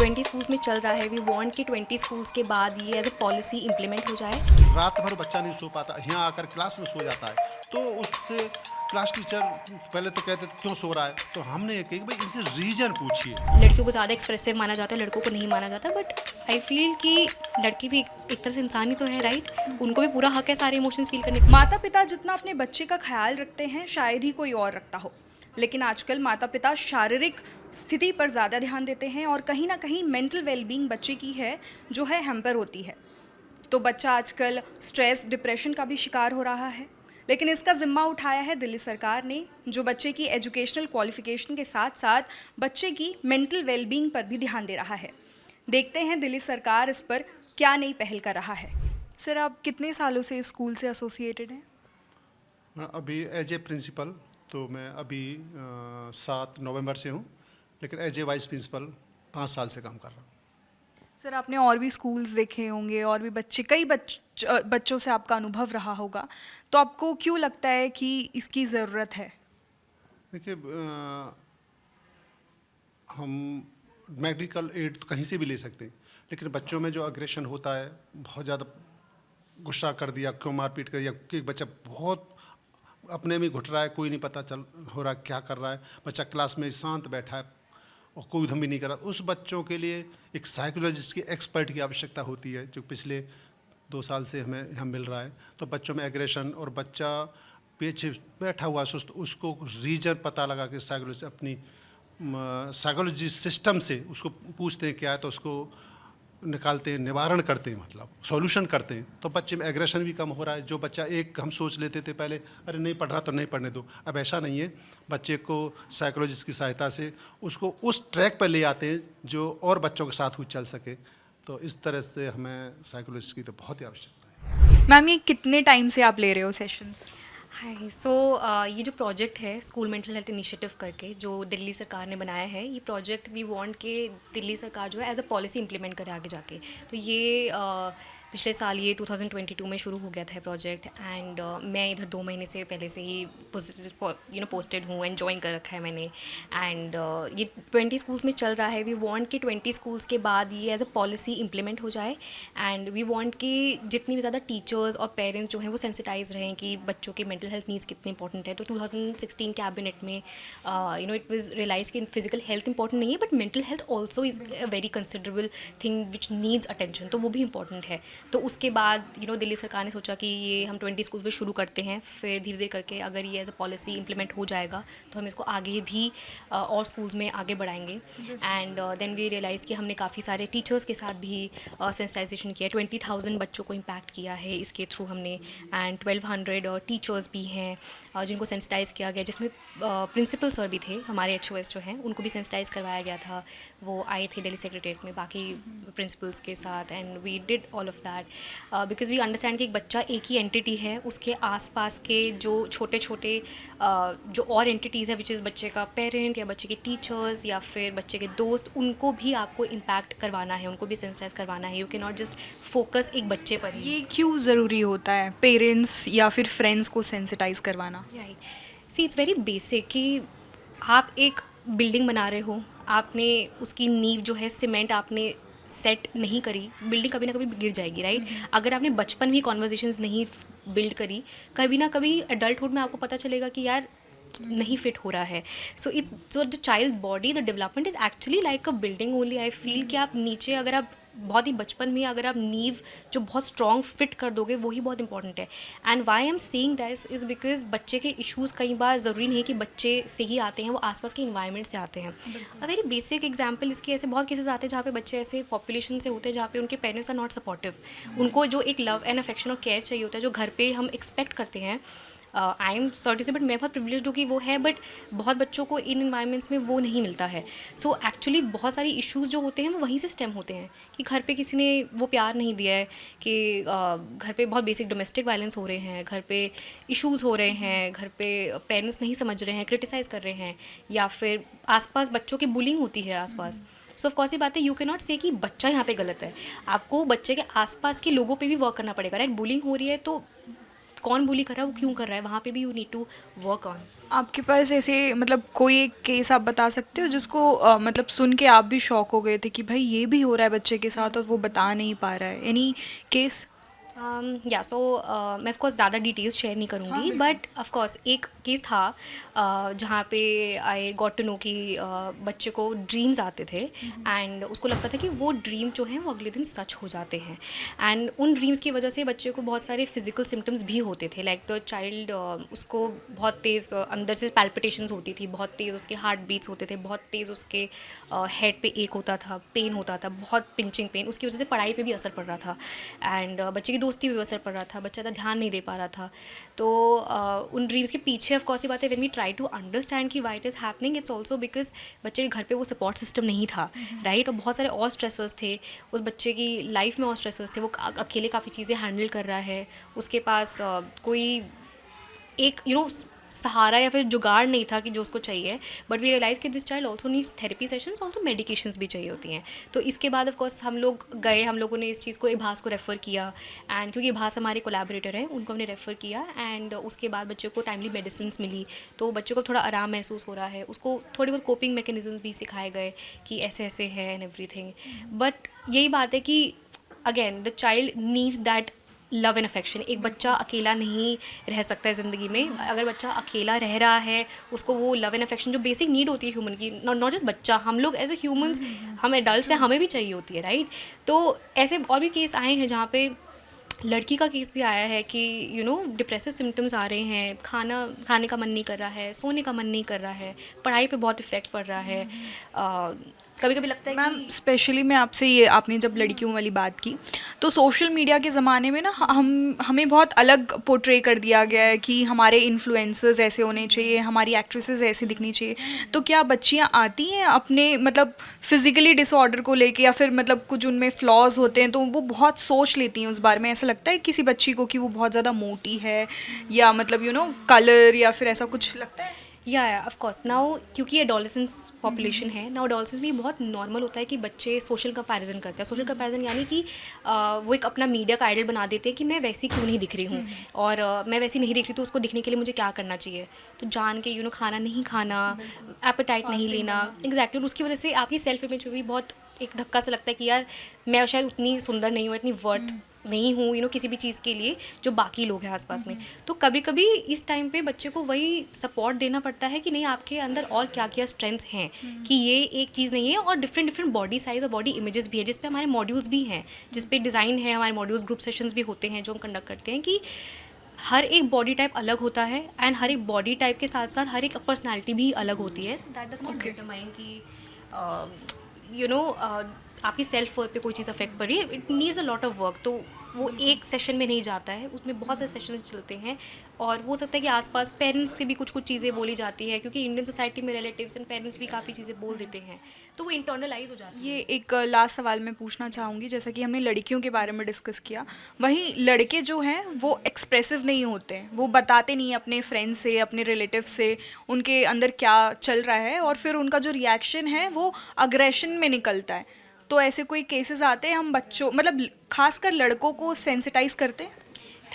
20 schools में चल रहा है। वी वांट कि 20 स्कूल्स के बाद ये एज अ पॉलिसी इम्प्लीमेंट हो जाए। रात भर बच्चा नहीं सो पाता, यहाँ आकर क्लास में सो जाता है, तो उससे क्लास टीचर पहले तो कहते थे क्यों सो रहा है, तो हमने ये कही कि भाई इसे रीजन पूछिए। लड़कियों को ज़्यादा एक्सप्रेसिव माना जाता है, लड़कों को नहीं माना जाता, बट आई फील कि लड़की भी एक तरह से इंसान ही तो है, राइट? उनको भी पूरा हक है सारे इमोशंस फील करने का। माता पिता जितना अपने बच्चे का ख्याल रखते हैं शायद ही कोई और रखता हो, लेकिन आजकल माता पिता शारीरिक स्थिति पर ज़्यादा ध्यान देते हैं और कहीं ना कहीं मेंटल वेलबींग बच्चे की है जो है हैम्पर होती है। तो बच्चा आजकल स्ट्रेस डिप्रेशन का भी शिकार हो रहा है, लेकिन इसका ज़िम्मा उठाया है दिल्ली सरकार ने, जो बच्चे की एजुकेशनल क्वालिफिकेशन के साथ साथ बच्चे की मेंटल वेलबींग पर भी ध्यान दे रहा है। देखते हैं दिल्ली सरकार इस पर क्या नई पहल कर रहा है। सर, आप कितने सालों से इस स्कूल से एसोसिएटेड हैं? अभी एज ए प्रिंसिपल तो मैं अभी 7 नवंबर से हूँ, लेकिन एज ए वाइस प्रिंसिपल 5 साल से काम कर रहा हूँ। सर, आपने और भी स्कूल्स देखे होंगे और भी कई बच्चों से आपका अनुभव रहा होगा, तो आपको क्यों लगता है कि इसकी ज़रूरत है? देखिए, हम मेडिकल एड तो कहीं से भी ले सकते हैं, लेकिन बच्चों में जो अग्रेशन होता है, बहुत ज़्यादा गुस्सा कर दिया, क्यों मारपीट कर दिया, कि बच्चा बहुत अपने में घुट रहा है, कोई नहीं पता चल हो रहा क्या कर रहा है, बच्चा क्लास में शांत बैठा है और कोई उधम भी नहीं कर रहा, उस बच्चों के लिए एक साइकोलॉजिस्ट की एक्सपर्ट की आवश्यकता होती है, जो पिछले 2 साल से हमें यहाँ मिल रहा है। तो बच्चों में एग्रेशन और बच्चा पीछे बैठा हुआ सुस्त, उसको रीजन पता लगा कि साइकोलॉजी अपनी साइकोलॉजी सिस्टम से उसको पूछते हैं क्या है, तो उसको निकालते हैं, निवारण करते हैं, मतलब सॉल्यूशन करते हैं। तो बच्चे में एग्रेशन भी कम हो रहा है। जो बच्चा एक हम सोच लेते थे पहले, अरे नहीं पढ़ रहा तो नहीं पढ़ने दो, अब ऐसा नहीं है। बच्चे को साइकोलॉजिस्ट की सहायता से उसको उस ट्रैक पर ले आते हैं जो और बच्चों के साथ वो चल सके। तो इस तरह से हमें साइकोलॉजिस्ट की तो बहुत ही आवश्यकता है। मैम, ये कितने टाइम से आप ले रहे हो सेशंस? हाय, सो ये जो प्रोजेक्ट है स्कूल मेंटल हेल्थ इनिशिएटिव करके जो दिल्ली सरकार ने बनाया है, ये प्रोजेक्ट वी वांट के दिल्ली सरकार जो है एज अ पॉलिसी इंप्लीमेंट करे आगे जाके। तो ये पिछले साल ये 2022 में शुरू हो गया था प्रोजेक्ट, एंड मैं इधर 2 महीने से पहले से ही पोस्टेड हूँ एंड ज्वाइन कर रखा है मैंने। एंड ये 20 स्कूल्स में चल रहा है। वी वांट कि 20 स्कूल्स के बाद ये एज अ पॉलिसी इंप्लीमेंट हो जाए, एंड वी वांट कि जितनी भी ज़्यादा टीचर्स और पेरेंट्स जो हैं वो सेंसिटाइज रहें कि बच्चों के मेंटल हेल्थ नीड्स कितने इंपॉर्टेंट है। तो 2016 कैबिनेट में इट वाज रियलाइज कि फिजिकल हेल्थ इंपॉर्टेंट नहीं है, but mental health also is a very considerable thing which needs attention, तो वो भी इंपॉर्टेंट है। तो उसके बाद दिल्ली सरकार ने सोचा कि ये हम 20 स्कूल्स में शुरू करते हैं, फिर धीरे धीरे करके अगर ये एज अ पॉलिसी इंप्लीमेंट हो जाएगा तो हम इसको आगे भी और स्कूल्स में आगे बढ़ाएंगे। एंड देन वी रियलाइज़ कि हमने काफ़ी सारे टीचर्स के साथ भी सेंसिटाइजेशन किया है। 20,000 बच्चों को इम्पैक्ट किया है इसके थ्रू हमने, एंड 1200 टीचर्स भी हैं जिनको सेंसिटाइज़ किया गया, जिसमें प्रिंसिपल सर भी थे, हमारे HOS जो हैं उनको भी सेंसिटाइज़ करवाया गया था। वो आए थे दिल्ली सेक्रेटरीट में बाकी प्रिंसिपल्स के साथ, and we did all of that because we understand कि एक बच्चा एक ही एंटिटी है, उसके आसपास के जो छोटे छोटे जो और एंटिटीज़ है, विच इज़ बच्चे का पेरेंट या बच्चे के टीचर्स या फिर बच्चे के दोस्त, उनको भी आपको इम्पैक्ट करवाना है, उनको भी सेंसिटाइज करवाना है। You can not just focus एक बच्चे पर ही। ये क्यों ज़रूरी होता है पेरेंट्स या फिर फ्रेंड्स को सेंसिटाइज करवाना? सी इट्स वेरी बेसिक कि आप एक बिल्डिंग बना रहे हो, आपने उसकी नींव जो है सीमेंट आपने सेट नहीं करी, बिल्डिंग कभी ना कभी गिर जाएगी, राइट? अगर आपने बचपन में कॉन्वर्जेशंस नहीं बिल्ड करी, कभी ना कभी एडल्टहुड में आपको पता चलेगा कि यार नहीं फिट हो रहा है। So the child body, the development is actually like a building only. I feel कि आप नीचे अगर आप बहुत ही बचपन में अगर आप नींव जो बहुत स्ट्रॉन्ग फिट कर दोगे, वही बहुत इंपॉर्टेंट है। And why I am saying this is because बच्चे के इश्यूज़ कई बार ज़रूरी नहीं है कि बच्चे से ही आते हैं, वो आसपास के इन्वायरमेंट से आते हैं। अ वेरी बेसिक एग्जाम्पल इसके ऐसे बहुत केसेस आते हैं जहाँ पे बच्चे ऐसे पॉपुलेशन से होते हैं जहाँ पे उनके पेरेंट्स आर नॉट सपोर्टिव। उनको जो एक लव एंड अफेक्शन और केयर चाहिए होता है, जो घर पे हम एक्सपेक्ट करते हैं। आई एम सॉरी से, बट मैं बहुत प्रिविलेज्ड हूँ कि वो है, बट बहुत बच्चों को इन इन्वायरमेंट्स में वो नहीं मिलता है। सो एक्चुअली बहुत सारी इश्यूज़ जो होते हैं वो वहीं से स्टेम होते हैं कि घर पे किसी ने वो प्यार नहीं दिया है, कि घर पे बहुत बेसिक डोमेस्टिक वायलेंस हो रहे हैं, घर पे इश्यूज़ हो रहे हैं, घर पे पेरेंट्स नहीं समझ रहे हैं, क्रिटिसाइज़ कर रहे हैं, या फिर आसपास बच्चों की बुलिंग होती है आसपास। सो ऑफ कोर्स ये बात है, यू कैन नॉट से कि बच्चा यहाँ पे गलत है, आपको बच्चे के आसपास के लोगों पे भी वर्क करना पड़ेगा, राइट? बुलिंग हो रही है तो कौन बुली कर रहा है, वो क्यों कर रहा है, वहाँ पे भी you need to work on. आपके पास ऐसे मतलब कोई एक केस आप बता सकते हो जिसको मतलब सुन के आप भी शॉक हो गए थे कि भाई ये भी हो रहा है बच्चे के साथ और वो बता नहीं पा रहा है, एनी केस? या सो मैं ऑफ कोर्स ज़्यादा डिटेल्स शेयर नहीं करूँगी, बट ऑफ कोर्स एक केस था जहाँ पे आई गॉट टू नो कि बच्चे को ड्रीम्स आते थे एंड उसको लगता था कि वो ड्रीम्स जो हैं वो अगले दिन सच हो जाते हैं एंड उन ड्रीम्स की वजह से बच्चे को बहुत सारे फिजिकल सिम्टम्स भी होते थे, लाइक द चाइल्ड उसको बहुत तेज़ अंदर से पैल्पिटेशंस होती थी, बहुत तेज़ उसके हार्ट बीट्स होते थे, बहुत तेज़ उसके हेड पे एक होता था, पेन होता था, बहुत पिंचिंग पेन, उसकी वजह से पढ़ाई पे भी असर पड़ रहा था एंड बच्चे की दोस्ती पे भी असर पड़ रहा था, बच्चा ज़्यादा ध्यान नहीं दे पा रहा था। तो उन ड्रीम्स के पीछे ऑफ कोर्स ये बात है, when we try to understand कि why it is happening, it's also because बच्चे के घर पे वो सपोर्ट सिस्टम नहीं था, राइट। और बहुत सारे और स्ट्रेसर्स थे उस बच्चे की लाइफ में, और स्ट्रेसर्स थे, वो अकेले काफ़ी चीज़ें हैंडल कर रहा है, उसके पास कोई एक सहारा या फिर जुगाड़ नहीं था कि जो उसको चाहिए। बट वी रियलाइज़ कि this child also needs therapy sessions, also medications भी चाहिए होती हैं। तो इसके बाद ऑफ कोर्स हम लोगों ने इस चीज़ को इभास को रेफ़र किया एंड क्योंकि इभास हमारे कोलैबोरेटर हैं, उनको हमने रेफ़र किया एंड उसके बाद बच्चे को टाइमली मेडिसिन्स मिली, तो बच्चे को थोड़ा आराम महसूस हो रहा है, उसको थोड़ी बहुत कोपिंग मैकेनिज़म्स भी सिखाए गए कि ऐसे ऐसे है एंड एवरीथिंग। बट यही बात है कि again the child needs that love and affection. एक बच्चा अकेला नहीं रह सकता है ज़िंदगी में, अगर बच्चा अकेला रह रहा है, उसको वो लव एंड अफेक्शन जो बेसिक नीड होती है ह्यूमन की, नॉट जस्ट बच्चा, हम लोग एज ए ह्यूमंस, हम एडल्ट्स हैं, हमें भी चाहिए होती है, राइट। तो ऐसे और भी केस आए हैं जहाँ पे लड़की का केस भी आया है कि डिप्रेसिव सिम्टम्स आ रहे हैं, खाने का मन नहीं कर रहा है, सोने का मन नहीं कर रहा है, पढ़ाई पे बहुत इफ़ेक्ट पड़ रहा है। कभी कभी लगता है मैम कि स्पेशली मैं आपसे ये, आपने जब लड़कियों वाली बात की, तो सोशल मीडिया के ज़माने में ना हमें बहुत अलग पोर्ट्रे कर दिया गया है कि हमारे इन्फ्लुएंसर्स ऐसे होने चाहिए, हमारी एक्ट्रेसेस ऐसी दिखनी चाहिए। तो क्या बच्चियां आती हैं अपने मतलब फिजिकली डिसऑर्डर को लेके, या फिर मतलब कुछ उनमें फ्लॉज होते हैं तो वो बहुत सोच लेती हैं उस बारे में? ऐसा लगता है किसी बच्ची को कि वो बहुत ज़्यादा मोटी है, या मतलब कलर, या फिर ऐसा कुछ लगता है? या ऑफ कोर्स नाउ क्योंकि एडोलेसेंस पॉपुलेशन है नाउ, एडोलेसेंस में ये बहुत नॉर्मल होता है कि बच्चे सोशल कंपैरिजन करते हैं। सोशल कंपैरिजन यानी कि वो एक अपना मीडिया का आइडल बना देते हैं कि मैं वैसी क्यों नहीं दिख रही हूँ, और मैं वैसी नहीं दिख रही, तो उसको दिखने के लिए मुझे क्या करना चाहिए, तो जान के खाना नहीं खाना, एपेटाइट नहीं लेना, एग्जैक्टली। उसकी वजह से आपकी सेल्फ इमेज में भी बहुत एक धक्का सा लगता है कि यार मैं शायद उतनी सुंदर नहीं हूँ, इतनी वर्थ नहीं हूँ किसी भी चीज़ के लिए जो बाकी लोग हैं आसपास में। तो कभी कभी इस टाइम पे बच्चे को वही सपोर्ट देना पड़ता है कि नहीं, आपके अंदर और क्या क्या स्ट्रेंथ्स हैं, कि ये एक चीज़ नहीं है, और डिफरेंट डिफरेंट बॉडी साइज और बॉडी इमेजेस भी है, जिस पे हमारे मॉड्यूल्स भी हैं, जिस पे डिज़ाइन है, हमारे मॉड्यूल्स ग्रुप सेशंस भी होते हैं जो हम कंडक्ट करते हैं, कि हर एक बॉडी टाइप अलग होता है एंड हर एक बॉडी टाइप के साथ साथ हर एक पर्सनैलिटी भी अलग होती है। So that does not determine कि आपकी सेल्फ वर्थ पे कोई चीज़ अफेक्ट पड़ रही है। It needs a lot of work. तो वो एक सेशन में नहीं जाता है, उसमें बहुत सारे सेशन चलते हैं, और हो सकता है कि आसपास पेरेंट्स से भी कुछ कुछ चीज़ें बोली जाती है, क्योंकि इंडियन सोसाइटी में रिलेटिव्स एंड पेरेंट्स भी काफ़ी चीज़ें बोल देते हैं, तो वो इंटरनलाइज हो जाती है। ये एक लास्ट सवाल मैं पूछना चाहूँगी, जैसा कि हमने लड़कियों के बारे में डिस्कस किया, वहीं लड़के जो हैं वो एक्सप्रेसिव नहीं होते हैं, वो बताते नहीं हैं अपने फ्रेंड्स से, अपने रिलेटिव से उनके अंदर क्या चल रहा है, और फिर उनका जो रिएक्शन है वो अग्रेशन में निकलता है। तो ऐसे कोई केसेस आते हैं, हम बच्चों मतलब खासकर लड़कों को सेंसिटाइज करते हैं?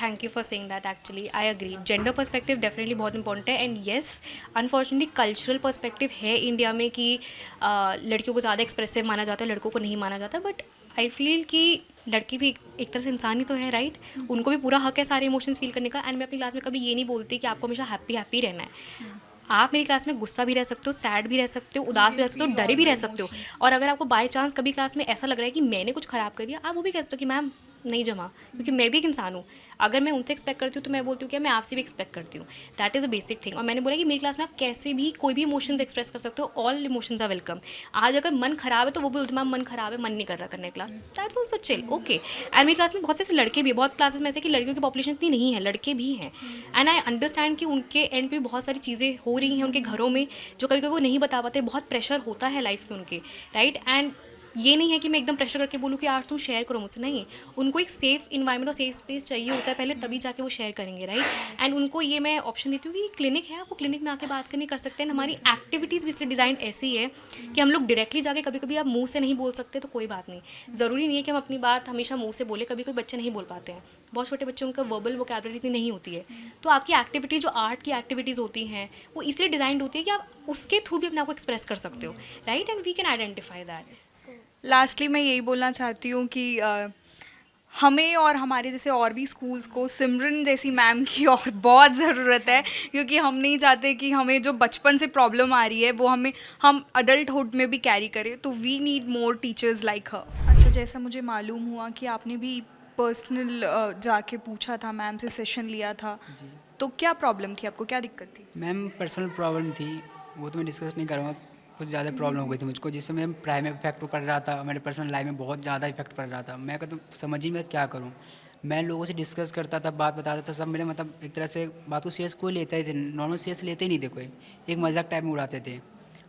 Thank you for saying that. Actually I agree, gender perspective definitely बहुत इंपॉर्टेंट है, and yes unfortunately cultural perspective है इंडिया में कि लड़कियों को ज़्यादा एक्सप्रेसिव माना जाता है, लड़कों को नहीं माना जाता। बट आई फील कि लड़की भी एक तरह से इंसान ही तो है, राइट। उनको भी पूरा हक है सारे इमोशंस फील करने का, एंड मैं अपनी क्लास में कभी ये नहीं बोलती कि आपको हमेशा हैप्पी हैप्पी रहना है। आप मेरी क्लास में गुस्सा भी रह सकते हो, सैड भी रह सकते हो, उदास भी रह सकते हो, डरे भी रह सकते हो, और अगर आपको बाय चांस कभी क्लास में ऐसा लग रहा है कि मैंने कुछ ख़राब कर दिया, आप वो भी कह सकते हो कि मैम नहीं जमा, क्योंकि मैं भी एक इंसान हूँ। अगर मैं उनसे एक्सपेक्ट करती हूँ तो मैं बोलती हूँ कि मैं आपसे भी एक्सपेक्ट करती हूँ। That is a basic thing. और मैंने बोला कि मेरी क्लास में आप कैसे भी कोई भी इमोशंस एक्सप्रेस कर सकते हो, ऑल इमोशंस आर वेलकम। आज अगर मन खराब है तो वो भी बोलते मैम मन खराब है, मन नहीं कर रहा करने class, that's also chill, okay. And मेरी क्लास में बहुत से ऐसे लड़के भी, बहुत क्लासेस में ऐसे कि लड़कियों की पॉपुलेशन इतनी नहीं है, लड़के भी हैं, एंड आई अंडरस्टैंड कि उनके एंड पे बहुत सारी चीज़ें हो रही हैं उनके घरों में जो कभी कभी वो नहीं बता पाते, बहुत प्रेशर होता है लाइफ में उनके, राइट। एंड ये नहीं है कि मैं एकदम प्रेशर करके बोलूँ कि आज तुम शेयर करो मुझसे, नहीं। उनको एक सेफ़ इन्वायरमेंट और सेफ स्पेस चाहिए होता है पहले, तभी जाके वो शेयर करेंगे, राइट। एंड उनको ये मैं ऑप्शन देती हूँ कि क्लिनिक है, आपको क्लिनिक में आके बात करनी कर सकते हैं। हमारी एक्टिविटीज़ भी इसलिए डिज़ाइन ऐसी है कि हम लोग डायरेक्टली जाके, कभी कभी आप मुंह से नहीं बोल सकते तो कोई बात नहीं, ज़रूरी नहीं है कि हम अपनी बात हमेशा मुंह से बोले, कभी कोई बच्चे नहीं बोल पाते हैं, बहुत छोटे बच्चों का वर्बल वोकैबुलरी इतनी नहीं होती है। तो आपकी एक्टिविटी जो आर्ट की एक्टिविटीज़ होती हैं वो इसलिए डिज़ाइंड होती है कि आप उसके थ्रू भी अपने आप को एक्सप्रेस कर सकते हो, right, and we can identify that. Lastly मैं यही बोलना चाहती हूँ कि हमें और हमारे जैसे और भी स्कूल्स को सिमरन जैसी मैम की और बहुत ज़रूरत है, क्योंकि हम नहीं चाहते कि हमें जो बचपन से प्रॉब्लम आ रही है वो हम अडल्टहुड में भी कैरी करें। तो we need more teachers like her. अच्छा, जैसा मुझे मालूम हुआ कि आपने भी पर्सनल जाके पूछा था मैम से, सेशन लिया था, तो क्या प्रॉब्लम थी आपको, क्या दिक्कत थी? मैम पर्सनल प्रॉब्लम थी, वो तो मैं डिस्कस नहीं करूँगा। कुछ ज़्यादा प्रॉब्लम हो गई थी मुझको, जिससे मेरे पढ़ाई में इफेक्ट पड़ रहा था, मेरे पर्सनल लाइफ में बहुत ज़्यादा इफेक्ट पड़ रहा था। मैं कहता समझ ही मैं क्या करूँ। मैं लोगों से डिस्कस करता था, बात बताता था, सब मेरे मतलब एक तरह से बात को सीरियस कोई लेता ही थे, नॉर्मल सीरियस लेते ही नहीं थे, कोई एक मजाक टाइप में उड़ाते थे।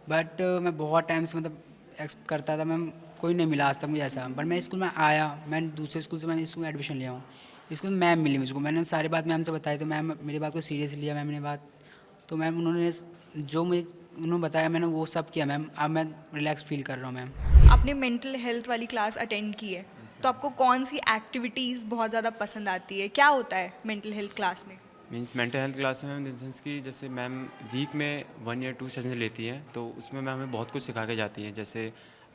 बट मैं बहुत टाइम से मतलब करता था मैम, कोई नहीं मिला आज तक मुझे ऐसा। बट मैं स्कूल में आया, मैं दूसरे स्कूल से मैंने स्कूल में एडमिशन लिया हूँ, स्कूल में मैम मिली मुझको, मैंने सारी बात मैम से बताई, तो मैम मेरी बात को सीरियस लिया मैम ने बात। तो मैम उन्होंने जो मुझे उन्होंने बताया मैंने वो सब किया मैम, अब मैं रिलैक्स फील कर रहा हूँ मैम। आपने मेंटल हेल्थ वाली क्लास अटेंड की है, तो आपको कौन सी एक्टिविटीज़ बहुत ज़्यादा पसंद आती है, क्या होता है मेंटल हेल्थ क्लास में? मीन्स मेंटल हेल्थ क्लास में मैम इन सेंस की जैसे मैम वीक में 1 या 2 सेशन लेती हैं, तो उसमें मैम हमें बहुत कुछ सिखा के जाती हैं, जैसे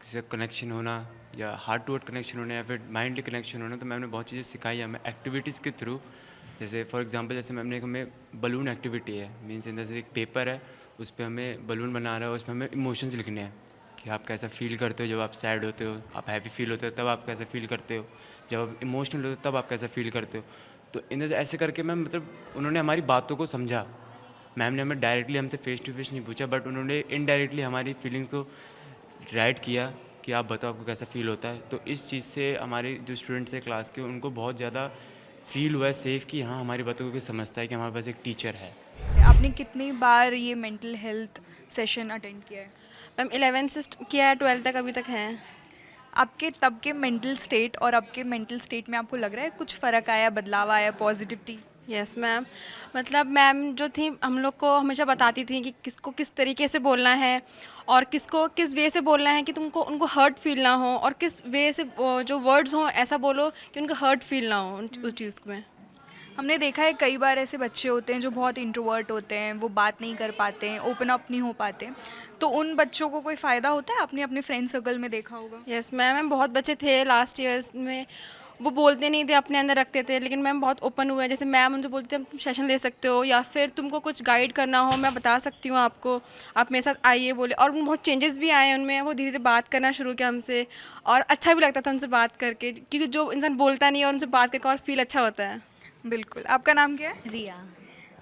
किसी से कनेक्शन होना या हार्ट टू हार्ट कनेक्शन होना या फिर माइंडली कनेक्शन होना। तो मैम ने बहुत चीज़ें सिखाई है हमें एक्टिविटीज़ के थ्रू। जैसे फॉर एग्जांपल जैसे मैम ने हमें बलून एक्टिविटी है, मीन्स इन जैसे एक पेपर है, उस पर हमें बलून बना रहा है, उसमें हमें इमोशंस लिखने हैं कि आप कैसा फील करते हो जब आप सैड होते हो, आप हैप्पी फील होते हो तब आप कैसा फील करते हो, जब आप इमोशनल होते हो तब आप कैसा फील करते हो। तो इन ऐसे करके मैम मतलब उन्होंने हमारी बातों को समझा। मैम ने हमें डायरेक्टली हमसे फेस टू फेस नहीं पूछा, बट उन्होंने इनडायरेक्टली हमारी फीलिंग को राइट किया कि आप बताओ आपको कैसा फील होता है। तो इस चीज़ से हमारे जो स्टूडेंट्स हैं क्लास के, उनको बहुत ज़्यादा फील हुआ है सेफ़ कि हाँ हमारी बातों को कोई समझता है कि हमारे पास एक टीचर है। आपने कितनी बार ये मेंटल हेल्थ सेशन अटेंड किया है? मैम 11th से किया है, 12th तक अभी तक है। आपके तब के मेंटल स्टेट और अब के मेंटल स्टेट में आपको लग रहा है कुछ फ़र्क आया, बदलाव आया, पॉजिटिविटी? यस मैम, मतलब मैम जो थी हम लोग को हमेशा बताती थी कि किसको किस तरीके से बोलना है और किसको किस वे से बोलना है कि तुमको उनको हर्ट फील ना हो, और किस वे से जो वर्ड्स हों ऐसा बोलो कि उनको हर्ट फील ना हो उस चीज़ में। हमने देखा है कई बार ऐसे बच्चे होते हैं जो बहुत इंट्रोवर्ट होते हैं, वो बात नहीं कर पाते हैं, ओपन अप नहीं हो पाते, तो उन बच्चों को कोई फ़ायदा होता है? आपने अपने फ्रेंड सर्कल में देखा होगा। यस मैम, बहुत बच्चे थे लास्ट ईयर्स में, वो बोलते नहीं थे, अपने अंदर रखते थे, लेकिन मैम बहुत ओपन हुए हैं। जैसे मैम उनसे बोलते थे तुम सेशन ले सकते हो, या फिर तुमको कुछ गाइड करना हो मैं बता सकती हूँ आपको, आप मेरे साथ आइए बोले। और बहुत चेंजेस भी आए उनमें, वो धीरे धीरे बात करना शुरू किया हमसे, और अच्छा भी लगता था उनसे बात करके, क्योंकि जो इंसान बोलता नहीं है और उनसे बात करके और फील अच्छा होता है। बिल्कुल। आपका नाम क्या है? रिया।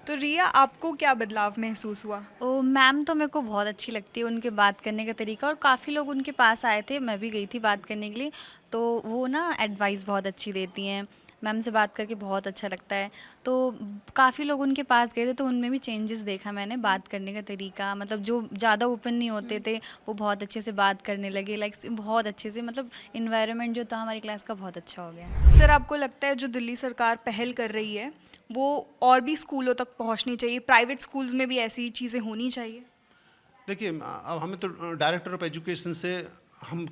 तो रिया, आपको क्या बदलाव महसूस हुआ? ओ मैम तो मेरे को बहुत अच्छी लगती है, उनके बात करने का तरीका, और काफ़ी लोग उनके पास आए थे, मैं भी गई थी बात करने के लिए, तो वो ना एडवाइस बहुत अच्छी देती हैं, मैम से बात करके बहुत अच्छा लगता है। तो काफ़ी लोग उनके पास गए थे, तो उनमें भी चेंजेस देखा मैंने, बात करने का तरीका, मतलब जो ज़्यादा ओपन नहीं होते थे वो बहुत अच्छे से बात करने लगे, लाइक बहुत अच्छे से, मतलब इन्वायरमेंट जो था हमारी क्लास का बहुत अच्छा हो गया। सर, आपको लगता है जो दिल्ली सरकार पहल कर रही है वो और भी स्कूलों तक पहुंचनी चाहिए, प्राइवेट स्कूल्स में भी ऐसी चीज़ें होनी चाहिए? देखिए, अब हमें तो डायरेक्टर ऑफ एजुकेशन से हम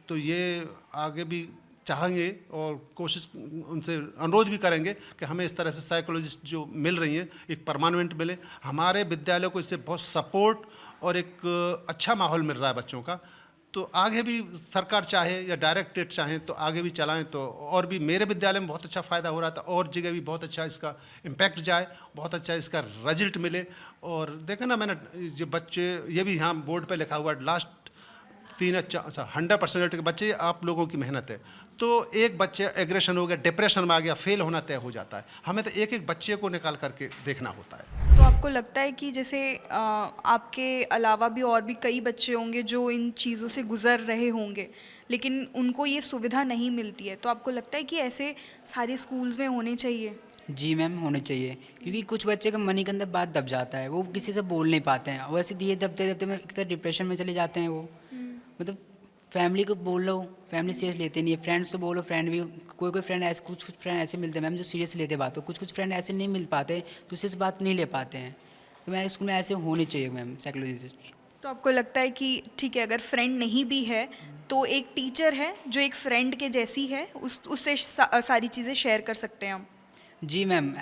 तो ये आगे भी चाहेंगे और कोशिश उनसे अनुरोध भी करेंगे कि हमें इस तरह से साइकोलॉजिस्ट जो मिल रही हैं एक परमानेंट मिले। हमारे विद्यालय को इससे बहुत सपोर्ट और एक अच्छा माहौल मिल रहा है बच्चों का, तो आगे भी सरकार चाहे या डायरेक्टरेट चाहें तो आगे भी चलाएं, तो और भी मेरे विद्यालय में बहुत अच्छा फ़ायदा हो रहा था, और जगह भी बहुत अच्छा इसका इम्पैक्ट जाए, बहुत अच्छा इसका रिजल्ट मिले। और देखा ना, मैंने जो बच्चे, ये भी यहाँ बोर्ड पे लिखा हुआ है, लास्ट 100% के बच्चे, आप लोगों की मेहनत है। तो एक बच्चे एग्रेशन हो गया, डिप्रेशन में आ गया, फेल होना तय हो जाता है। हमें तो एक एक बच्चे को निकाल करके देखना होता है। तो आपको लगता है कि जैसे आपके अलावा भी और भी कई बच्चे होंगे जो इन चीज़ों से गुजर रहे होंगे, लेकिन उनको ये सुविधा नहीं मिलती है, तो आपको लगता है कि ऐसे सारे स्कूल्स में होने चाहिए? जी मैम, होने चाहिए, क्योंकि कुछ बच्चे का मन के अंदर बात दब जाता है, वो किसी से बोल नहीं पाते हैं, और ऐसे धीरे दबते दबते में एक तरह डिप्रेशन में चले जाते हैं वो, मतलब फैमिली को बोलो, फैमिली सीरियस लेते नहीं है, फ्रेंड्स से बोलो, फ्रेंड भी कोई फ्रेंड ऐसे, कुछ फ्रेंड ऐसे मिलते हैं मैम जो सीरियस लेते बात को, कुछ फ्रेंड ऐसे नहीं मिल पाते जो सीरियस बात नहीं ले पाते हैं। तो मैं स्कूल में ऐसे होनी चाहिए मैम साइकोलॉजिस्ट। तो आपको लगता है कि ठीक है, अगर फ्रेंड नहीं भी है तो एक टीचर है जो एक फ्रेंड के जैसी है, उससे सारी चीज़ें शेयर कर सकते हैं हम। जी मैम।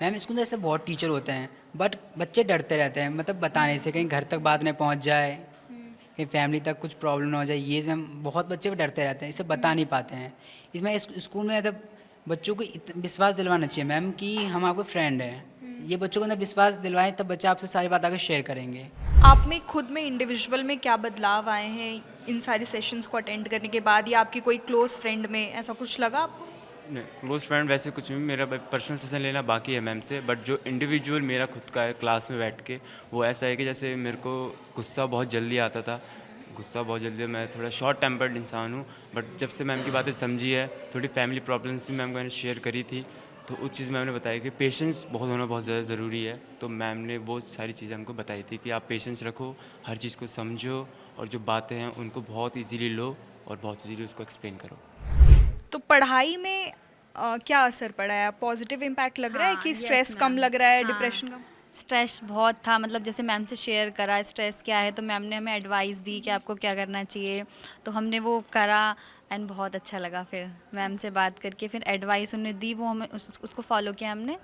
मैम स्कूल में ऐसे बहुत टीचर होते हैं बट बच्चे डरते रहते हैं, मतलब बताने से, कहीं घर तक बात नहीं पहुंच जाए, कहीं फैमिली तक कुछ प्रॉब्लम ना हो जाए, ये मैम बहुत बच्चे डरते रहते हैं, इसे बता नहीं पाते हैं। इसमें स्कूल में मतलब बच्चों को विश्वास दिलवाना चाहिए मैम कि हम आपके फ्रेंड हैं। ये बच्चों को अंदर विश्वास दिलवाएं तब बच्चे आपसे सारी बात आकर शेयर करेंगे। आप में खुद में इंडिविजुअल में क्या बदलाव आए हैं इन सारे सेशंस को अटेंड करने के बाद, या आपकी कोई क्लोज फ्रेंड में ऐसा कुछ लगा आपको? नहीं, क्लोज फ्रेंड वैसे कुछ नहीं, मेरा पर्सनल सेशन लेना बाकी है मैम से, बट जो इंडिविजुअल मेरा खुद का है क्लास में बैठ के, वो ऐसा है कि जैसे मेरे को गुस्सा बहुत जल्दी आता था, मैं थोड़ा शॉर्ट टेम्पर्ड इंसान हूँ, बट जब से मैम की बातें समझी है, थोड़ी फैमिली प्रॉब्लम्स भी मैम को मैंने शेयर करी थी, तो उस चीज़ मैम ने बताया कि पेशेंस बहुत होना बहुत ज़्यादा ज़रूरी है। तो मैम ने वो सारी चीज़ें हमको बताई थी कि आप पेशेंस रखो, हर चीज़ को समझो, और जो बातें हैं उनको बहुत इजीली लो और बहुत इजीली उसको एक्सप्लेन करो। तो पढ़ाई में क्या असर पड़ा है? पॉजिटिव इम्पैक्ट लग रहा है हाँ, कि यस स्ट्रेस कम मैम। लग रहा है, हाँ, डिप्रेशन कम? स्ट्रेस बहुत था, मतलब जैसे मैम से शेयर करा स्ट्रेस क्या है, तो मैम ने हमें एडवाइस दी कि आपको क्या करना चाहिए, तो हमने वो करा एंड बहुत अच्छा लगा। फिर मैम से बात करके फिर एडवाइस उन्होंने दी, वो हमें उसको फॉलो किया हमने,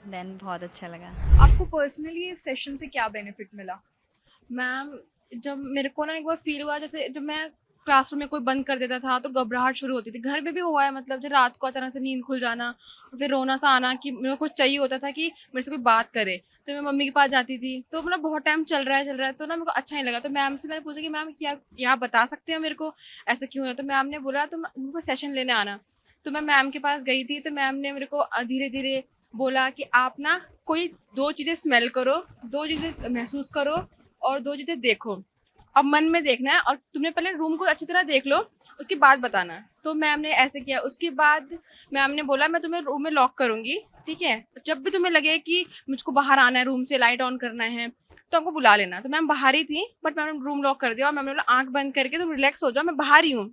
देन बहुत अच्छा लगा। आपको पर्सनली इस सेशन से क्या बेनिफिट मिला? मैम, जब मेरे को ना एक बार फील हुआ, जैसे जब मैं क्लासरूम में कोई बंद कर देता था तो घबराहट शुरू होती थी, घर पे भी हुआ है, मतलब जब रात को अचानक से नींद खुल जाना, फिर रोना सा आना कि मेरे को कुछ चाहिए होता था कि मेरे से कोई बात करे, तो मैं मम्मी के पास जाती थी, तो मतलब बहुत टाइम चल रहा है तो ना मेरे को अच्छा नहीं लगा, तो मैम से मैंने पूछा कि मैम क्या क्या आप बता सकते हो मेरे को ऐसा क्यों है, तो मैम ने बोला तुम मेरे सेशन लेने आना। तो मैं मैम के पास गई थी, तो मैम ने मेरे को धीरे धीरे बोला कि आप ना कोई 2 चीज़ें स्मेल करो, 2 चीज़ें महसूस करो और 2 चीज़ें देखो। अब मन में देखना है और तुमने पहले रूम को अच्छी तरह देख लो, उसके बाद बताना है। तो मैम ने ऐसे किया। उसके बाद मैम ने बोला मैं तुम्हें रूम में लॉक करूँगी, ठीक है? जब भी तुम्हें लगे कि मुझको बाहर आना है, रूम से लाइट ऑन करना है, तो हमको बुला लेना। तो मैम बाहर ही थी, बट मैम ने रूम लॉक कर दिया और मैम ने बोला आँख बंद करके तुम रिलैक्स हो जाओ, मैं बाहर ही हूँ।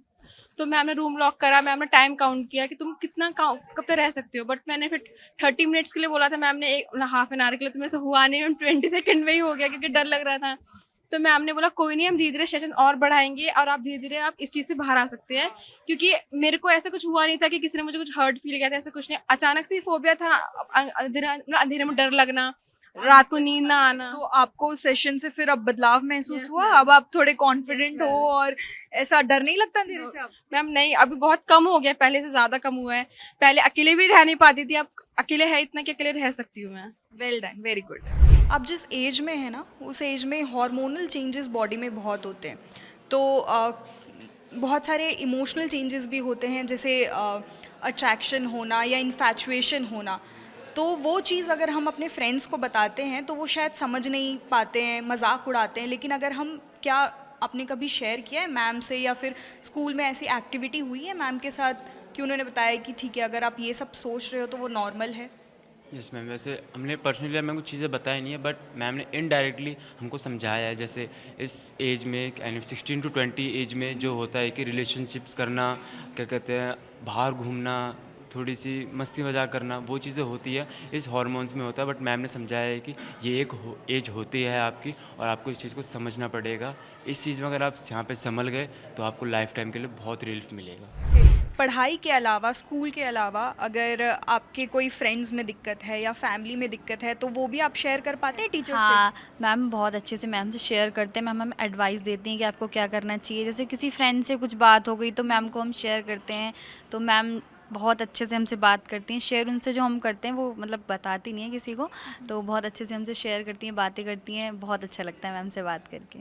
तो मैम ने रूम लॉक करा, मैम ने टाइम काउंट किया कि तुम कितना कब तक रह सकते हो, बट मैंने फिर 30 मिनट्स के लिए बोला था, मैम ने एक हाफ एन आवर के लिए, तो मेरे से हुआ नहीं, मैम 20 सेकंड में ही हो गया क्योंकि डर लग रहा था। तो मैम ने बोला कोई नहीं, हम धीरे धीरे सेशन और बढ़ाएंगे और आप धीरे धीरे आप इस चीज़ से बाहर आ सकते हैं, क्योंकि मेरे को ऐसा कुछ हुआ नहीं था कि किसी ने मुझे कुछ हर्ट फील किया था, ऐसा कुछ नहीं, अचानक से फोबिया था, अंधेरे में डर लगना, रात को नींद ना आना। तो आपको सेशन से फिर अब बदलाव महसूस हुआ? अब आप थोड़े कॉन्फिडेंट हो और ऐसा डर नहीं लगता धीरे से? मैम नहीं, अभी बहुत कम हो गया, पहले से ज़्यादा कम हुआ है। पहले अकेले भी रह नहीं पाती थी, अब अकेले है इतना कि अकेले रह सकती हूँ मैं। Well done, very good. आप जिस एज में है ना, उस एज में हार्मोनल चेंजेस बॉडी में बहुत होते हैं, तो बहुत सारे इमोशनल चेंजेस भी होते हैं, जैसे अट्रैक्शन होना या इन्फैचुएशन होना। तो वो चीज़ अगर हम अपने फ्रेंड्स को बताते हैं तो वो शायद समझ नहीं पाते हैं, मजाक उड़ाते हैं, लेकिन अगर हम, क्या आपने कभी शेयर किया है मैम से, या फिर स्कूल में ऐसी एक्टिविटी हुई है मैम के साथ कि उन्होंने बताया कि ठीक है अगर आप ये सब सोच रहे हो तो वो नॉर्मल है? यस मैम, वैसे हमने पर्सनली मैम कुछ चीज़ें बताई नहीं है, बट मैम ने इनडायरेक्टली हमको समझाया है। जैसे इस एज में 16 to 20 एज में जो होता है कि रिलेशनशिप्स करना, क्या कहते हैं, बाहर घूमना, थोड़ी सी मस्ती मजाक करना, वो चीज़ें होती है, इस हार्मोन्स में होता है। बट मैम ने समझाया है कि ये एक एज होती है आपकी और आपको इस चीज़ को समझना पड़ेगा। इस चीज़ में अगर आप यहाँ पे संभल गए तो आपको लाइफ टाइम के लिए बहुत रिलीफ मिलेगा। पढ़ाई के अलावा, स्कूल के अलावा, अगर आपके कोई फ्रेंड्स में दिक्कत है या फैमिली में दिक्कत है तो वो भी आप शेयर कर पाते हैं टीचर से? हाँ, मैम बहुत अच्छे से मैम से शेयर करते हैं। मैम हमें एडवाइस देती हैं कि आपको क्या करना चाहिए। जैसे किसी फ्रेंड से कुछ बात हो गई तो मैम को हम शेयर करते हैं, तो मैम बहुत अच्छे से हमसे बात करती हैं। शेयर उनसे जो हम करते हैं वो मतलब बताती नहीं है किसी को, तो बहुत अच्छे से हमसे शेयर करती हैं, बातें करती हैं। बहुत अच्छा लगता है मैम से बात करके।